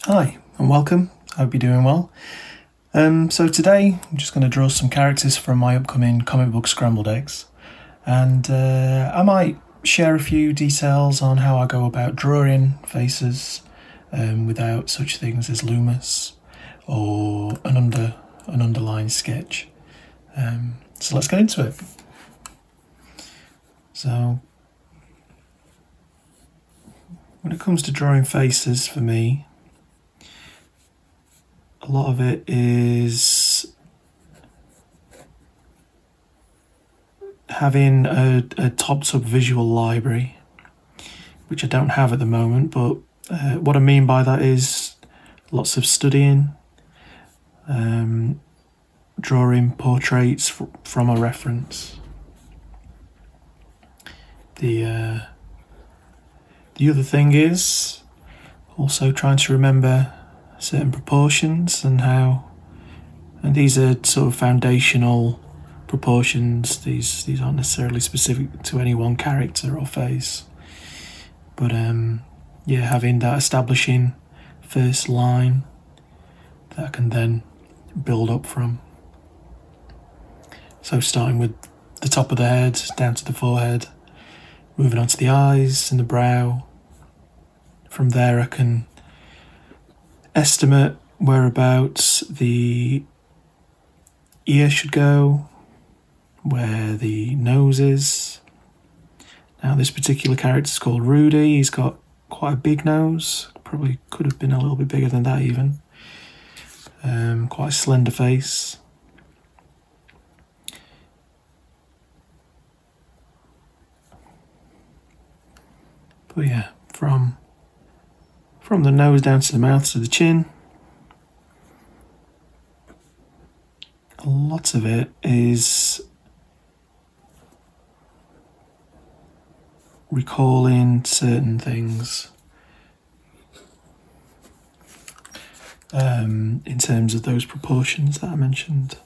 Hi and welcome, I hope you're doing well. So today I'm just going to draw some characters from my upcoming comic book Scrambled Eggs, and I might share a few details on how I go about drawing faces without such things as Loomis or an underlined sketch. So let's get into it. So when it comes to drawing faces for me, a lot of it is having a topped up visual library, which I don't have at the moment, but what I mean by that is lots of studying, drawing portraits from a reference. The other thing is also trying to remember certain proportions and these are sort of foundational proportions. These aren't necessarily specific to any one character or face, but yeah, having that establishing first line that I can then build up from. So starting with the top of the head down to the forehead, moving on to the eyes and the brow. From there I can estimate whereabouts the ear should go, where the nose is. Now this particular character is called Rudy. He's got quite a big nose, probably could have been a little bit bigger than that even. Quite a slender face. But yeah, from the nose down to the mouth to the chin, a lot of it is recalling certain things in terms of those proportions that I mentioned.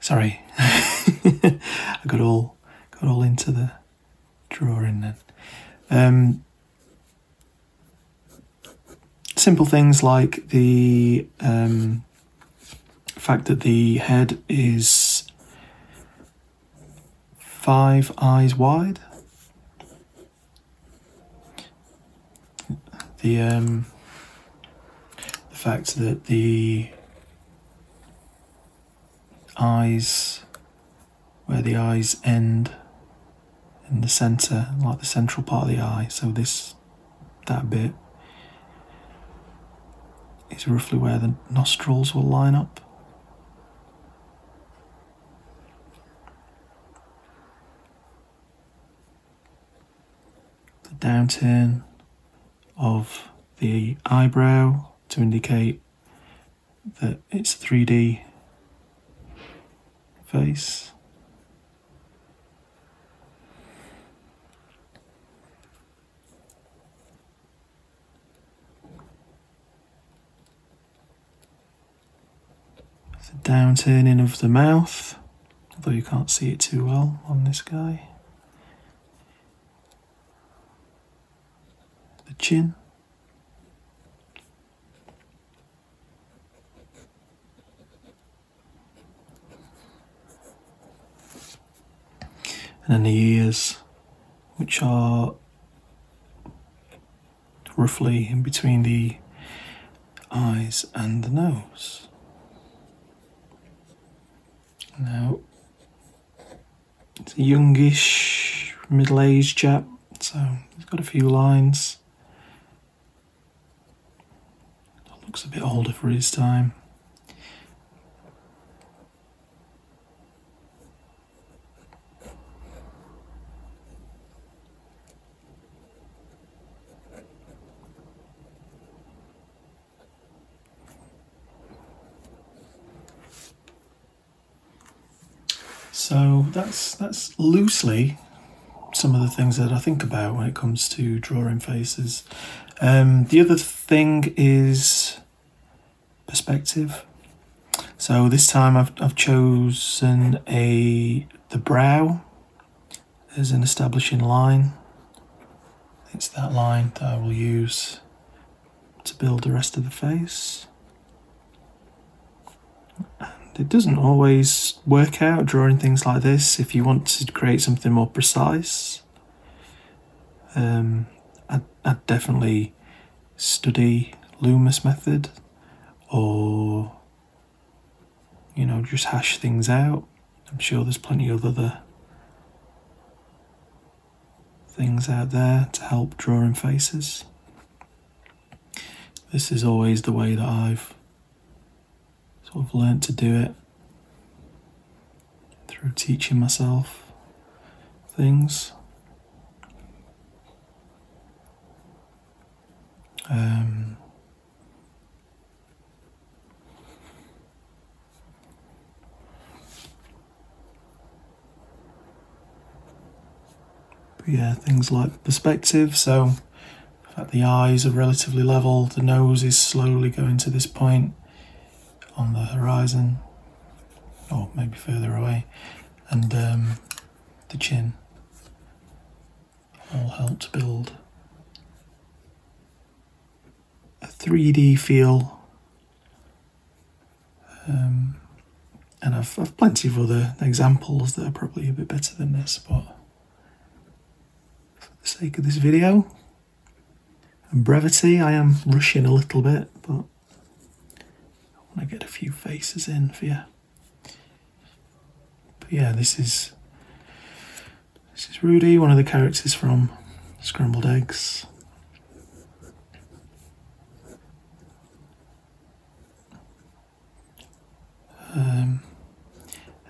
Sorry, I got all into the drawing then. Simple things like the fact that the head is 5 eyes wide. The fact that the eyes, where the eyes end in the centre, like the central part of the eye, so that bit is roughly where the nostrils will line up. The downturn of the eyebrow to indicate that it's 3D face. The downturning of the mouth, although you can't see it too well on this guy. The chin. And then the ears, which are roughly in between the eyes and the nose. Now, it's a youngish, middle-aged chap, so he's got a few lines. Looks a bit older for his time. So that's loosely some of the things that I think about when it comes to drawing faces. The other thing is perspective. So this time I've chosen the brow as an establishing line. It's that line that I will use to build the rest of the face. And it doesn't always work out drawing things like this. If you want to create something more precise, I'd definitely study Loomis method, or just hash things out. I'm sure there's plenty of other things out there to help drawing faces. This is always the way that I've sort of learnt to do it, through teaching myself things. But yeah, things like perspective. So the fact the eyes are relatively level, the nose is slowly going to this point on the horizon, or maybe further away, and the chin all help to build a 3D feel. And I've plenty of other examples that are probably a bit better than this, but for the sake of this video and brevity, I am rushing a little bit, but I want to get a few faces in for you. But yeah, this is Rudy, one of the characters from Scrambled Eggs.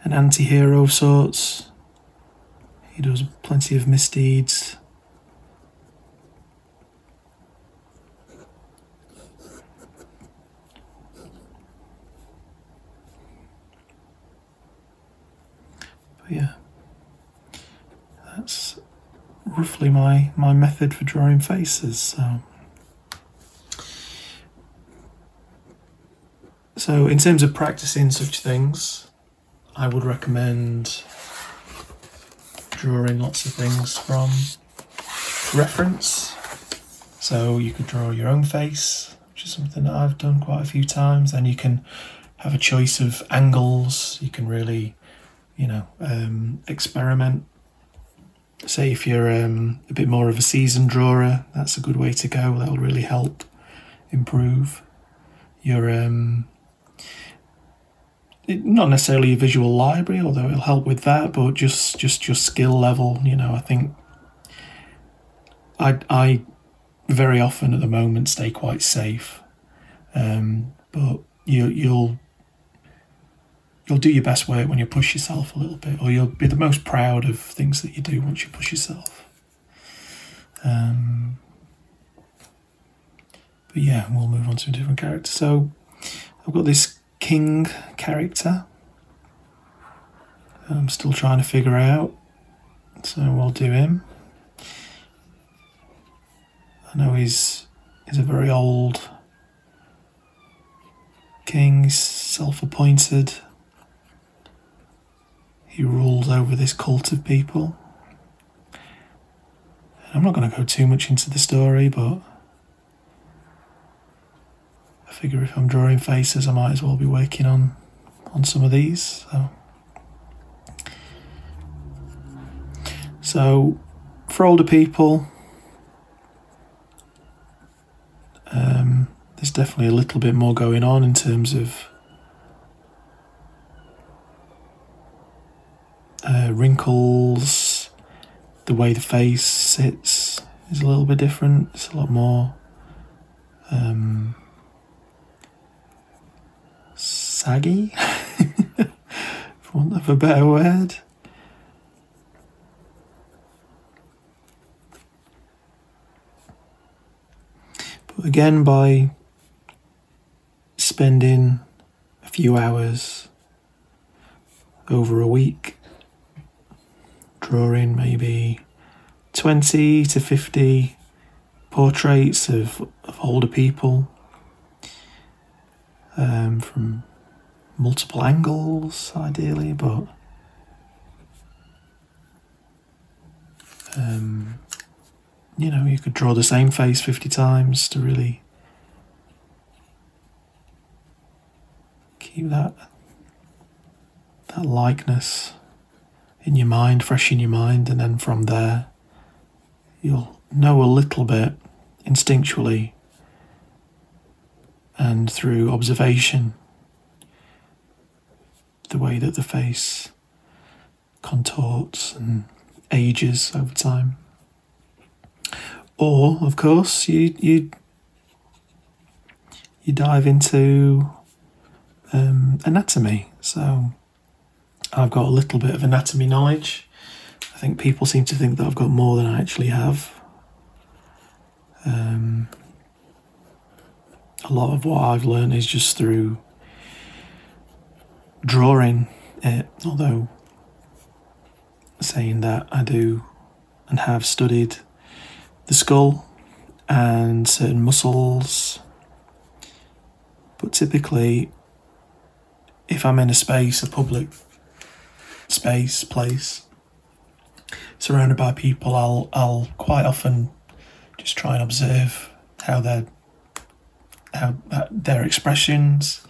An anti-hero of sorts. He does plenty of misdeeds. But yeah, that's roughly my method for drawing faces. So in terms of practicing such things, I would recommend drawing lots of things from reference. So you could draw your own face, which is something that I've done quite a few times. Then you can have a choice of angles. You can really, experiment. Say if you're a bit more of a seasoned drawer, that's a good way to go. That'll really help improve your not necessarily a visual library, although it'll help with that, but just your skill level. I think I very often at the moment stay quite safe, but you'll do your best work when you push yourself a little bit, or you'll be the most proud of things that you do once you push yourself. But yeah, we'll move on to a different character. So I've got this king character I'm still trying to figure out, so we'll do him. I know he's a very old king. He's self-appointed. He rules over this cult of people. And I'm not going to go too much into the story, but I figure if I'm drawing faces, I might as well be working on some of these. So for older people, there's definitely a little bit more going on in terms of wrinkles. The way the face sits is a little bit different. It's a lot more saggy, for want of a better word. But again, by spending a few hours over a week drawing maybe 20 to 50 portraits of older people, from multiple angles, ideally, but you know, you could draw the same face 50 times to really keep that likeness in your mind, fresh in your mind, and then from there you'll know a little bit instinctually and through observation the way that the face contorts and ages over time. Or, of course, you dive into anatomy. So I've got a little bit of anatomy knowledge. I think people seem to think that I've got more than I actually have. A lot of what I've learned is just through drawing it, although saying that, I do and have studied the skull and certain muscles, but typically if I'm in a space, a public space, place, surrounded by people, I'll quite often just try and observe how their expressions,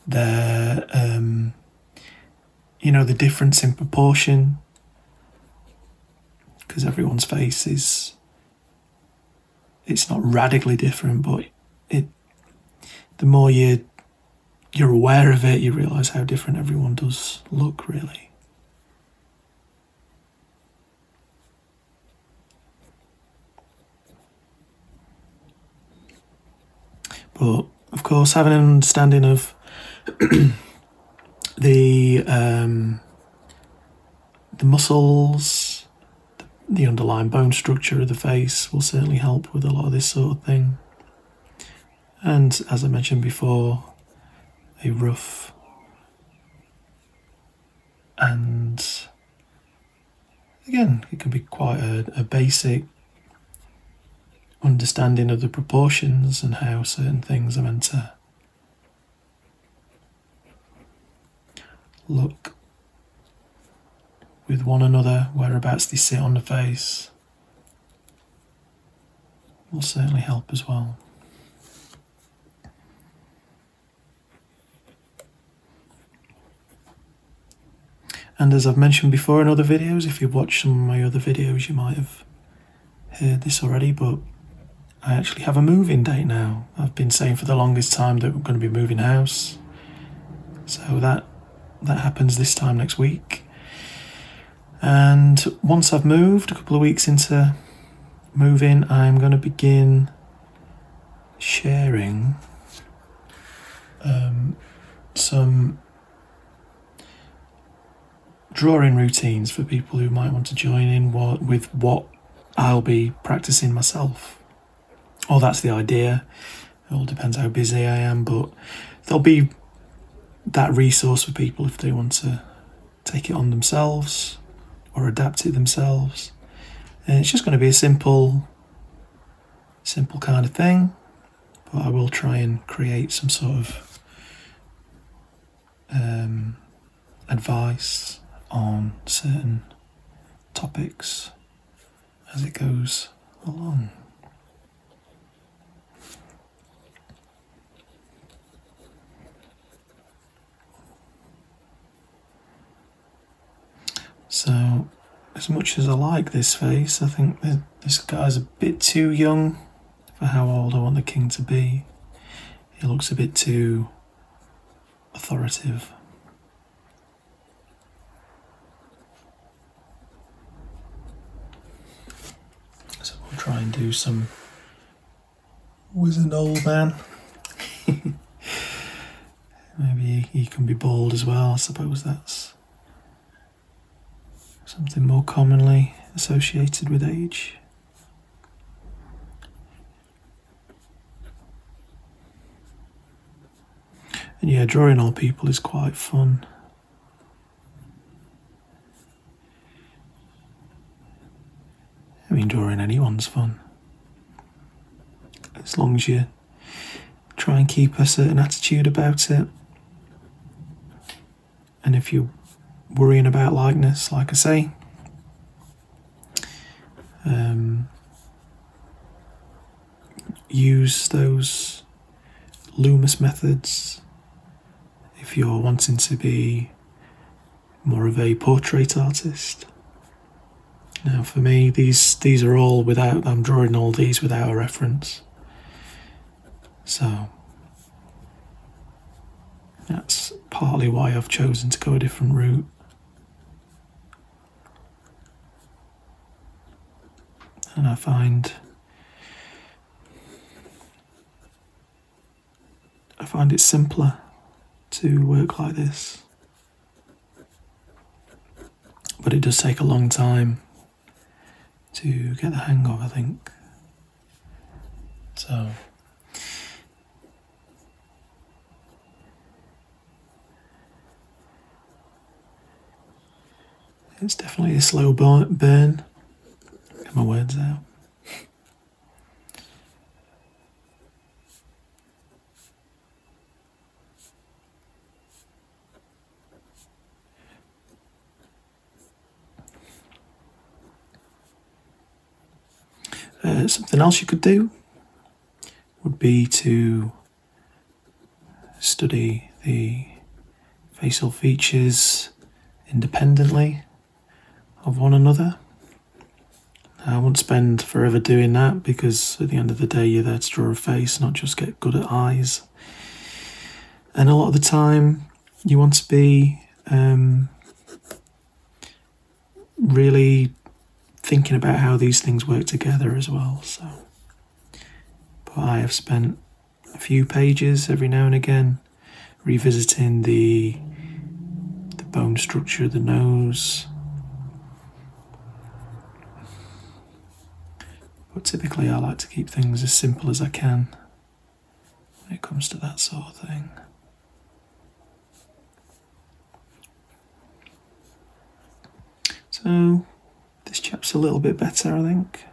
their you know, the difference in proportion, because everyone's face is, it's not radically different, but the more you're aware of it, you realise how different everyone does look, really. But of course, having an understanding of the muscles, the underlying bone structure of the face will certainly help with a lot of this sort of thing. And as I mentioned before, a rough and, again, it can be quite a basic understanding of the proportions and how certain things are meant to look with one another, whereabouts they sit on the face, will certainly help as well. And as I've mentioned before in other videos, if you've watched some of my other videos, you might have heard this already, but I actually have a move-in date now. I've been saying for the longest time that we're going to be moving house. So that happens this time next week. And once I've moved, a couple of weeks into moving, I'm going to begin sharing some drawing routines for people who might want to join in with what I'll be practicing myself. Oh, that's the idea. It all depends how busy I am, but there'll be that resource for people if they want to take it on themselves or adapt it themselves. And it's just going to be a simple kind of thing, but I will try and create some sort of advice on certain topics as it goes along. So, as much as I like this face, I think that this guy's a bit too young for how old I want the king to be. He looks a bit too authoritative. So we'll try and do some wizened old man. Maybe he can be bald as well. I suppose that's something more commonly associated with age. And yeah, drawing old people is quite fun. I mean, drawing anyone's fun, as long as you try and keep a certain attitude about it. And if you're worrying about likeness, like I say, use those Loomis methods if you're wanting to be more of a portrait artist. Now for me, these are all without, I'm drawing all these without a reference. So that's partly why I've chosen to go a different route. And I find it simpler to work like this. But it does take a long time to get the hang of, I think. So it's definitely a slow burn. Get my words out. Something else you could do would be to study the facial features independently of one another. I won't spend forever doing that, because at the end of the day you're there to draw a face, not just get good at eyes. And a lot of the time you want to be really thinking about how these things work together as well. So, but I have spent a few pages every now and again revisiting the bone structure of the nose. But typically I like to keep things as simple as I can when it comes to that sort of thing. So this chap's a little bit better, I think.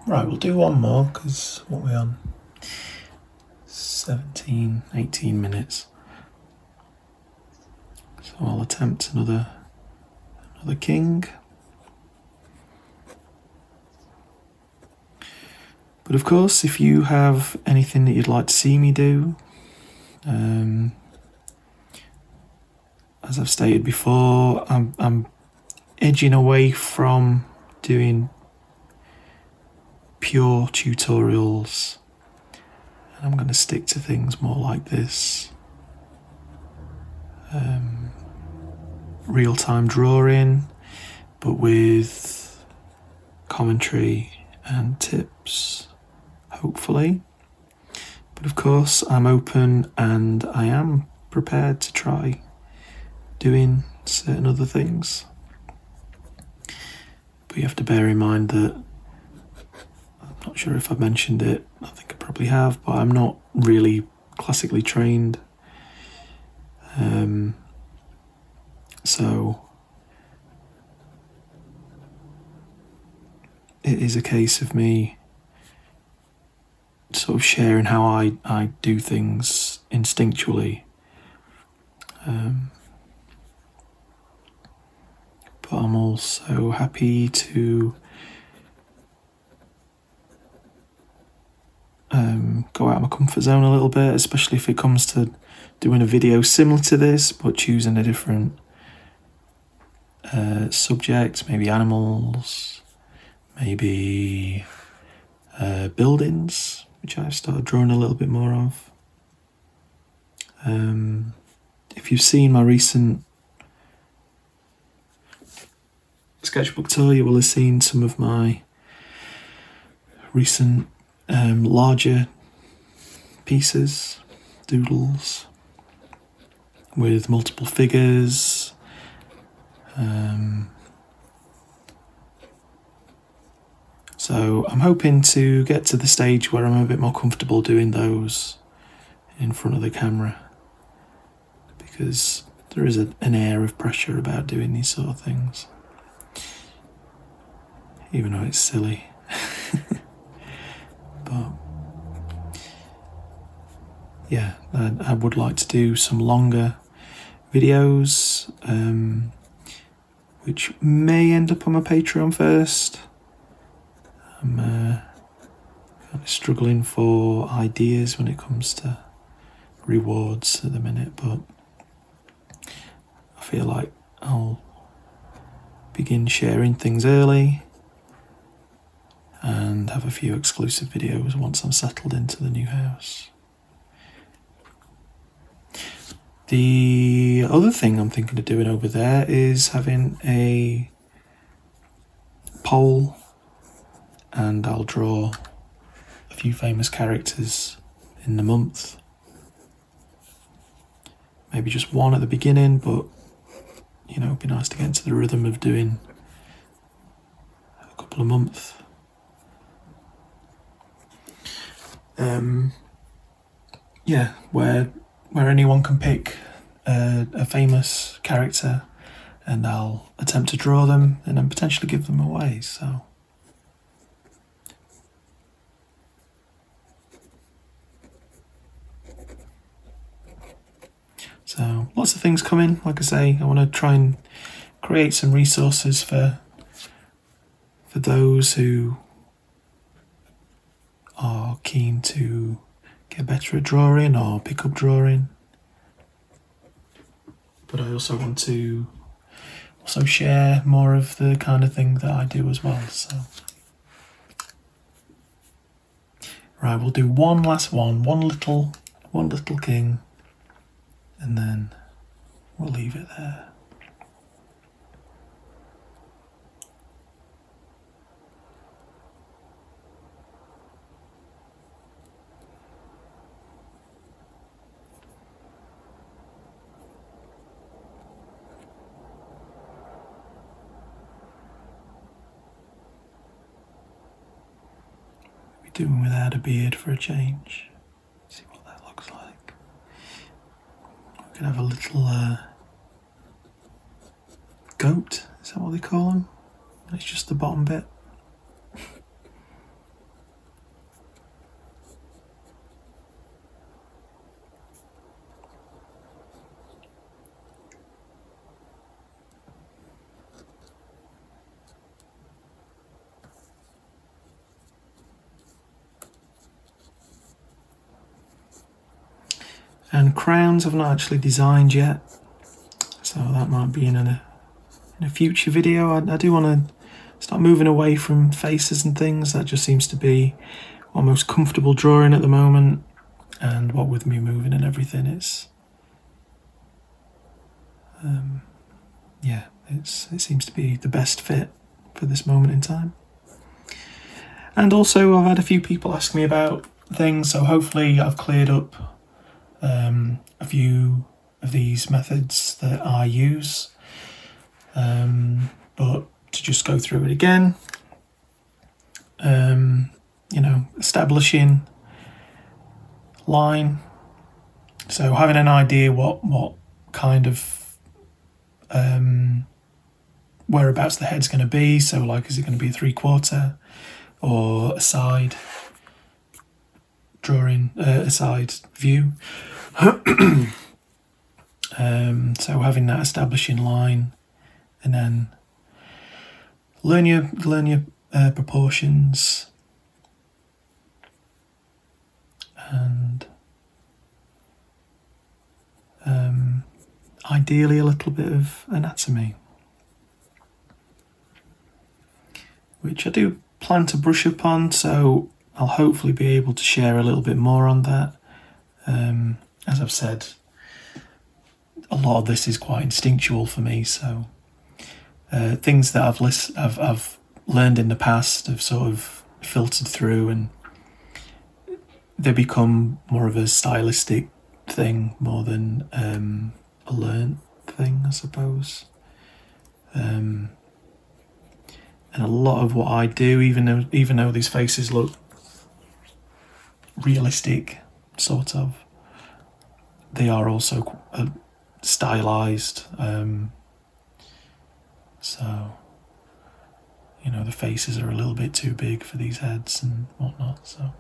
Right, we'll do one more, because what are we on? 17, 18 minutes. So I'll attempt another king. But of course, if you have anything that you'd like to see me do, as I've stated before, I'm edging away from doing pure tutorials, and I'm going to stick to things more like this. Real-time drawing, but with commentary and tips, hopefully. But of course I'm open, and I am prepared to try doing certain other things. But you have to bear in mind that, I'm not sure if I've mentioned it, I think I probably have, but I'm not really classically trained. So it is a case of me sort of sharing how I do things instinctually. But I'm also happy to go out of my comfort zone a little bit, especially if it comes to doing a video similar to this, but choosing a different subject, maybe animals, maybe buildings, which I've started drawing a little bit more of. If you've seen my recent sketchbook tour, you will have seen some of my recent larger pieces, doodles, with multiple figures. So I'm hoping to get to the stage where I'm a bit more comfortable doing those in front of the camera, because there is an air of pressure about doing these sort of things, even though it's silly. But yeah, I would like to do some longer videos, which may end up on my Patreon first. I'm kind of struggling for ideas when it comes to rewards at the minute, but I feel like I'll begin sharing things early and have a few exclusive videos once I'm settled into the new house. The other thing I'm thinking of doing over there is having a poll, and I'll draw a few famous characters in the month. Maybe just one at the beginning, but you know, it'd be nice to get into the rhythm of doing a couple a month. Yeah, where anyone can pick a famous character, and I'll attempt to draw them and then potentially give them away. So lots of things coming. Like I say, I want to try and create some resources for those who are keen to get better at drawing or pick up drawing. But I also want to share more of the kind of thing that I do as well. So right, we'll do one last one little king, and then we'll leave it there. Doing without a beard for a change. See what that looks like. We can have a little goat, is that what they call them? It's just the bottom bit. And crowns I've not actually designed yet, so that might be in a future video. I do want to start moving away from faces and things. That just seems to be what I'm most comfortable drawing at the moment, and what with me moving and everything, it's yeah, it seems to be the best fit for this moment in time. And also I've had a few people ask me about things, so hopefully I've cleared up a few of these methods that I use, but to just go through it again, you know, establishing line, so having an idea what kind of whereabouts the head's going to be. So like, is it going to be a 3/4 or a side drawing, a side view? So having that establishing line, and then learn your proportions, and ideally a little bit of anatomy, which I do plan to brush up on, so I'll hopefully be able to share a little bit more on that. As I've said, a lot of this is quite instinctual for me, so things that I've learned in the past have sort of filtered through, and they become more of a stylistic thing more than a learned thing, I suppose. And a lot of what I do, even though these faces look realistic, sort of, they are also stylized. So, you know, the faces are a little bit too big for these heads and whatnot. So,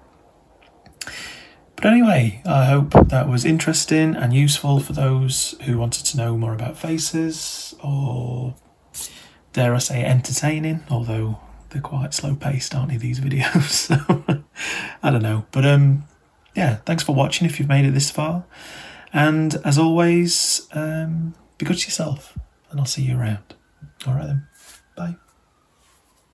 but anyway, I hope that was interesting and useful for those who wanted to know more about faces, or dare I say entertaining, although they're quite slow paced, aren't they, these videos? So I don't know, but yeah, thanks for watching if you've made it this far, and as always, be good to yourself, and I'll see you around. All right then, bye.